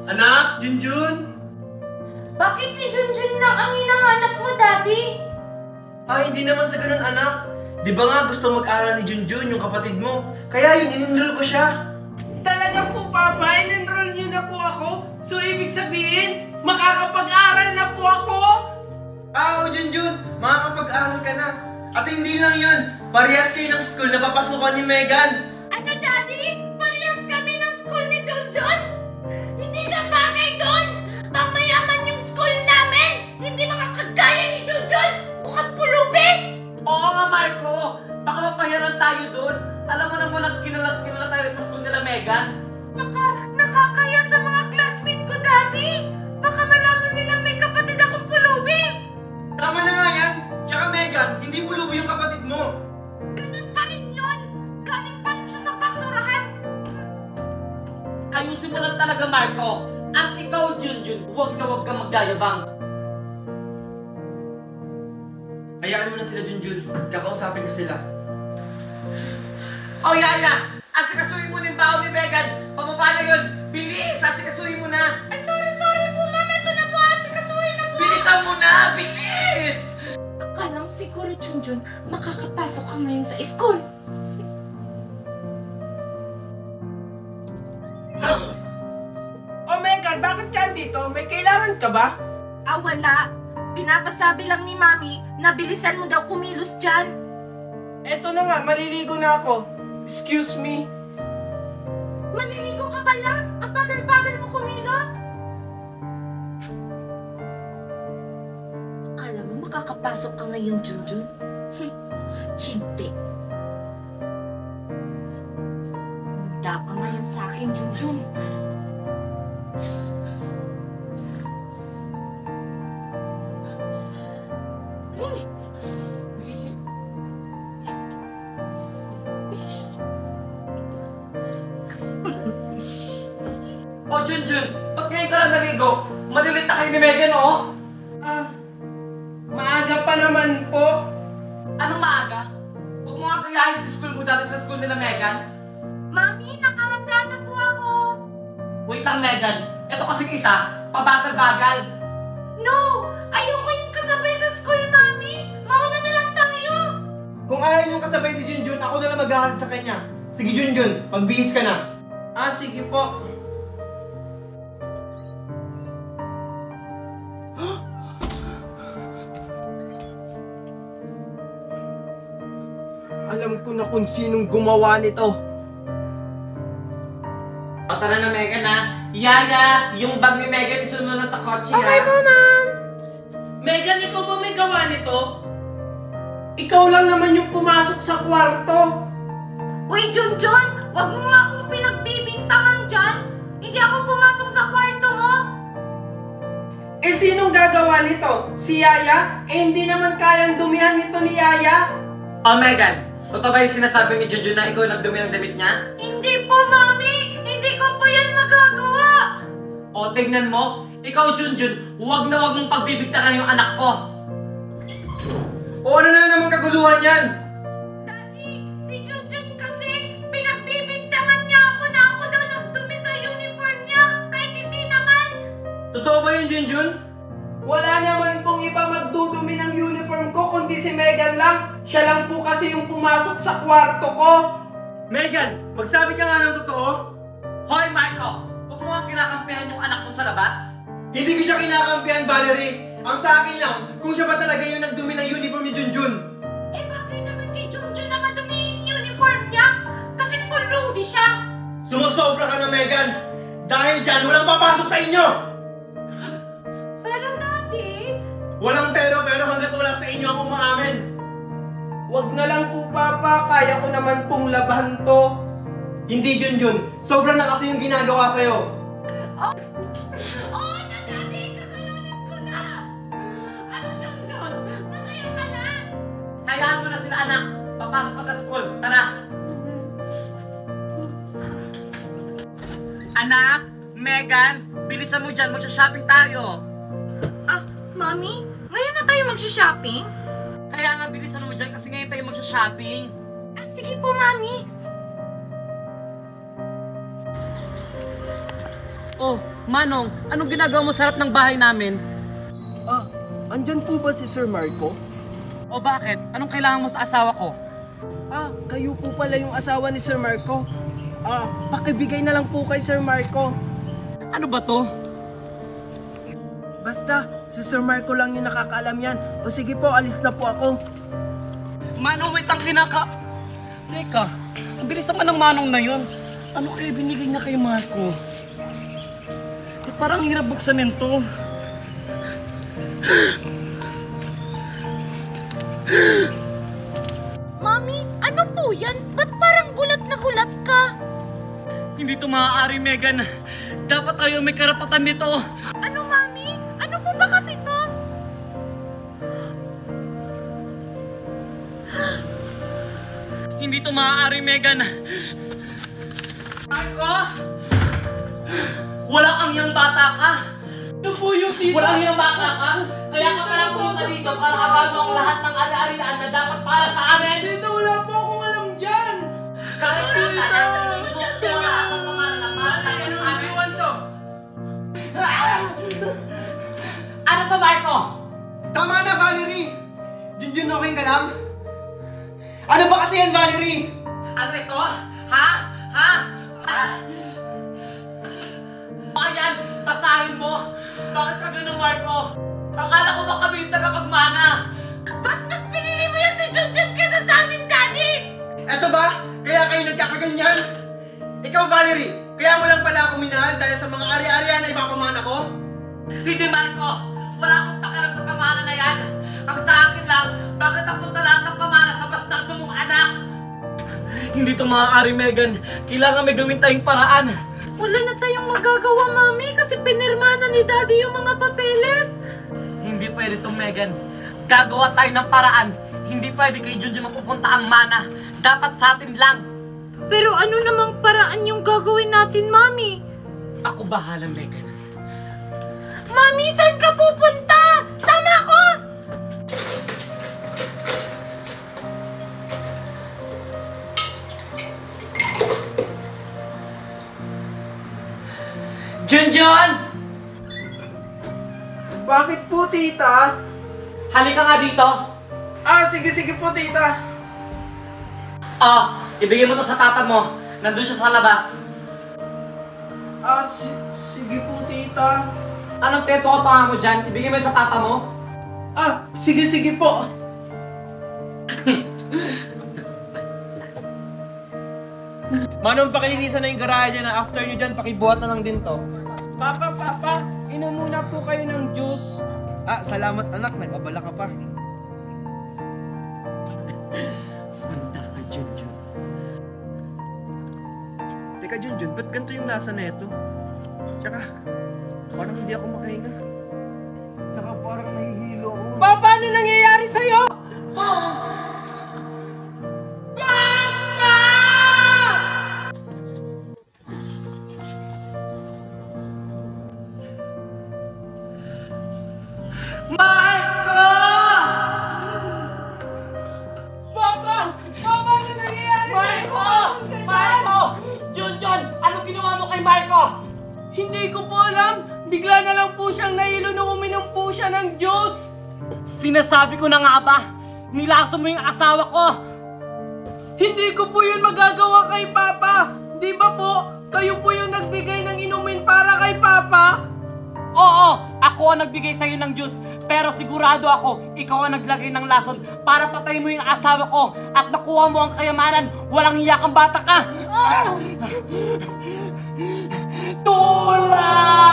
Anak, Junjun? Bakit si Junjun lang ang hinahanap mo, Daddy? Hindi naman sa ganun, anak. Di ba nga gusto mag-aral ni Junjun, yung kapatid mo? Kaya yun, in-enroll ko siya. Talaga po, Papa? In-enroll niyo na po ako? So, ibig sabihin, makakapag-aral na po ako? Oo, Junjun, makakapag-aral ka na. At hindi lang yun, parehas kayo ng school na papasukan ni Megan. Ano, Daddy? Parehas kami ng school ni Junjun? Hindi siya bagay doon! Pamayaman yung school namin! Hindi mga kagaya ni Junjun! Mukhang pulubi! Oo nga, Marco! Baka mapayaran tayo doon. Alam mo naman, kilala tayo sa school nila, Megan. Nakakaya sa mga classmate ko, Daddy! Baka malaman nilang may kapatid akong pulubi! Tama na nga yan. Tsaka Megan, hindi pulubi yung kapatid mo. Ganun pa rin yun! Galing pa rin siya sa basurahan! Ayusin mo lang talaga, Marco. At ikaw, Junjun, huwag na huwag kang magyayabang. Hayaan mo na sila, Junjun. Kakausapin ko sila. Oh, Yaya! Asikasuhin mo na yung baon ni Megan! Pababa na yun! Bilis! Asikasuhin mo na! Ay, sorry po, Ma'am. Ito na po. Asikasuhin na po. Bilisan mo na! Bilis! Akala mo siguro, Junjun, makakapasok ka ngayon sa school. Oh, Megan, bakit ka dito? May kailangan ka ba? Wala. Pinapasabi lang ni Mami na bilisan mo daw kumilos dyan. Eto na nga, maliligo na ako. Excuse me. Maniligo ka ba lang? Ang bagal-bagal mo kumilos. Akala mo makakapasok ka ngayon, Junjun? Hindi. Handa ka ngayon sa akin, Junjun. Oh, Junjun! Ba't ngayon ka lang naligo? Malilita kayo ni Megan, oh! Maaga pa naman po. Anong maaga? Huwag mo nga kayahin yung school mo dati sa school nila, Megan. Mami, nakahanda na po ako. Wait lang, Megan. Ito kasing isa, pabagal-bagal. No! Ayoko yung kasabay sa school, Mami. Mauna na lang tayo. Kung ayaw niyong kasabay si Junjun, ako na lang mag-aaral sa kanya. Sige, Junjun, magbihis ka na. Sige po. Alam ko na kung sinong gumawa nito. O, tara na, Megan, ha? Yaya, yung bag ni Megan, isunod mo lang sa kotse, ha? Okay po, ma'am. Megan, ikaw ba may gawa nito? Ikaw lang naman yung pumasok sa kwarto. Uy, Junjun! Huwag mo nga akong pinagbibintangan dyan. Hindi ako pumasok sa kwarto mo. Sinong gagawa nito? Si Yaya? Hindi naman kayang dumihan nito ni Yaya. Oh, Megan, totoo ba yung sinasabi ni Junjun na ikaw nagdumi ng damit niya? Hindi po, Mami. Hindi ko po yan magagawa. O, tignan mo, ikaw, Junjun, huwag na huwag mong pagbibigtakan yung anak ko. O ano na naman kaguluhan yan? Daddy, si Junjun kasi pinagbibintangan niya ako na ako daw nagdumi sa uniform niya. Kahit hindi naman. Totoo ba yun, Junjun? Wala naman pong iba magdudumi ng uniform ko kundi si Megan lang. Siya lang po kasi yung pumasok sa kwarto ko. Megan, magsabi ka nga ng totoo. Hoy, Marco, huwag mo nga kinakampihan yung anak mo sa labas. Hindi ko siya kinakampihan, Valerie. Ang sa akin lang, kung siya ba talaga yung nagdumi ng uniform ni Junjun. Bakit naman kay Junjun na madumi yung uniform niya? Kasi pulubi siya. Sumusobra ka na, Megan. Dahil dyan, walang papasok sa inyo. Pero Daddy... Walang pero hanggat wala sa inyo ang umaamin. Wag na lang po, Papa. Kaya ko naman pong labahan to. Hindi, Junjun. Sobra na kasi yung ginagawa sa'yo. Oo na, Daddy! Kasalanan ko na! Ano, Junjun? Masaya ka na? Hayaan mo na sila, anak. Papasok ka sa school. Tara. Anak, Megan, bilisan mo dyan. Magsha-shopping tayo. Mami? Ngayon na tayo magsha-shopping? Kaya nga, bilisan mo dyan kasi ngayon tayo magsha-shopping. Sige po, Mami. Oh, Manong, anong ginagawa mo sa harap ng bahay namin? Andyan po ba si Sir Marco? O bakit? Anong kailangan mo sa asawa ko? Kayo po pala yung asawa ni Sir Marco. Pakibigay na lang po kay Sir Marco. Ano ba to? Basta, si Sir Marco lang yung nakakaalam yan. O sige po, alis na po ako. Manong, wait ang Teka, ang bilis naman ng Manong na yun. Ano kaya binigay niya kay Marco? Parang hirap buksanin to. Mami, ano po yan? Ba't parang gulat na gulat ka? Hindi to maaari, Megan. Dapat tayo may karapatan nito. Ano, Mami? Ano po ba kasi to? Hindi to maaari, Megan. Marco? Wala kang iyang bata ka. Ito po yung tita. Wala kang iyang bata ka. Kaya ka parang pumunta dito para agad ang lahat ng alaarian na dapat para sa amin. Tita, wala po akong alam dyan. Kahit tita, gusto wala akong pangalan na para sa amin. Ano to, Marco? Tama na, Valerie! Junjun, okay ka lang? Ano ba kasi yan, Valerie? Ano ito? Ha? Ayan, basahin mo. Bakit ka ganun, Marco? Akala ko ba kami yung tagapagmana? Ba't mas pinili mo yan si Junjun kaysa sa amin, Daddy? Eto ba? Kaya kayo nagkakaganyan? Ikaw, Valerie, kaya mo lang pala ako minahal dahil sa mga ari-arian na ipapamana ko? Hindi, Marco. Wala akong pakialam sa pamana na yan. Ang sa akin lang, bakit napunta lahat ng pamana sa bastardo mong anak? Hindi ito maaari, Megan. Kailangan may gawin tayong paraan. Wala na tayong magagawa, Mami, kasi pinirma na ni Daddy yung mga papeles. Hindi pwede ito, Megan. Gagawa tayo ng paraan. Hindi pwede kay Junjun mapupunta ang mana. Dapat sa atin lang. Pero ano namang paraan yung gagawin natin, Mami? Ako bahala, Megan. Mami, saan ka pupunta? Sama ko! Junjun! Bakit po, tita? Halika nga dito. Sige po, tita. Ibigay mo to sa tata mo. Nandun siya sa labas. Sige po, tita. Anong teto-totohan mo dyan? Ibigay mo sa tata mo? Sige po. Manong, pakilinisan na yung garahe dyan na after nyo dyan, pakibuhat na lang din to. Papa, inom muna po kayo ng juice. Salamat anak, nag-abala ka pa. Manda ka, Junjun. Teka, Junjun, ba't ganito yung lasa na ito? Tsaka, parang hindi ako makahinga. Tsaka parang nahihilo ako. Papa, ano nangyayari sa'yo? Marco! Papa, ano nangyayari Marco! Junjun, ano ginawa mo kay Marco? Hindi ko po alam. Bigla na lang po siyang nahilo nung uminom po siya ng juice. Sinasabi ko na nga ba? Nilaso mo yung asawa ko! Hindi ko po yun magagawa kay Papa. Di ba po, kayo po yung nagbigay ng inumin para kay Papa? Oo, ako ang nagbigay sa'yo ng juice. Pero sigurado ako, ikaw ang naglagay ng lason para patayin mo yung asawa ko at nakuha mo ang kayamanan. Walang hiya kang bata ka! Tulad!